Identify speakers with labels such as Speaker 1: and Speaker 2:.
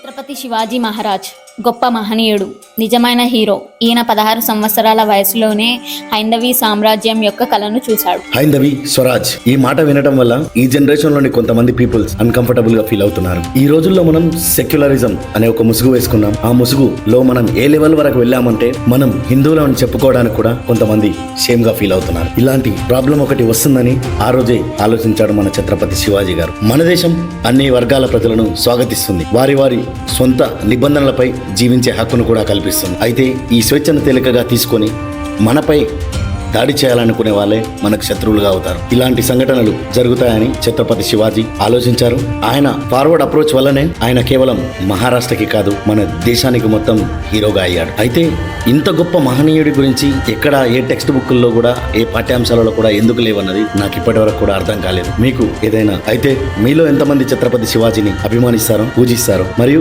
Speaker 1: ఛత్రపతి శివాజీ మహారాజ్ గొప్ప మహనీయుడు, నిజమైన హీరో. ఈయన 16 సంవత్సరాల వయసులోనే హైందవీ సామ్రాజ్యం యొక్క కళను చూశాడు.
Speaker 2: హైందవి స్వరాజ్ ఈ మాట వినడం వల్ల ఈ జనరేషన్ లోని కొంతమంది పీపుల్స్ అన్కంఫర్టబుల్ గా ఫీల్ అవుతున్నారు. ఈ రోజుల్లో మనం సెక్యులరిజం అనే ఒక ముసుగు వేసుకున్నాం. ఆ ముసుగులో మనం ఏ లెవెల్ వరకు వెళ్ళామంటే మనం హిందువులని చెప్పుకోవడానికి కూడా కొంతమంది షేమ్ గా ఫీల్ అవుతున్నారు. ఇలాంటి ప్రాబ్లం ఒకటి వస్తుందని ఆ రోజే ఆలోచించాడు మన ఛత్రపతి శివాజీ గారు. మన దేశం అన్ని వర్గాల ప్రజలను స్వాగతిస్తుంది. వారి వారి సొంత నిబంధనలపై జీవించే హక్కును కూడా కల్పిస్తుంది. అయితే ఈ స్వేచ్ఛను తేలికగా తీసుకొని మనపై దాడి చేయాలనుకునే వాళ్ళే మనకు శత్రువులుగా అవుతారు. ఇలాంటి సంఘటనలు జరుగుతాయని ఛత్రపతి శివాజీ ఆలోచించారు. ఆయన ఫార్వర్డ్ అప్రోచ్ వల్లనే ఆయన కేవలం మహారాష్ట్రకి కాదు మన దేశానికి మొత్తం హీరోగా అయ్యాడు. అయితే ఇంత గొప్ప మహనీయుడి గురించి ఎక్కడ ఏ టెక్స్ట్ బుక్ల్లో కూడా ఏ పాఠ్యాంశాలలో కూడా ఎందుకు లేవన్నది నాకు ఇప్పటి వరకు కూడా అర్థం కాలేదు. మీకు ఏదైనా అయితే మీలో ఎంతమంది ఛత్రపతి శివాజీని అభిమానిస్తారో, పూజిస్తారో మరియు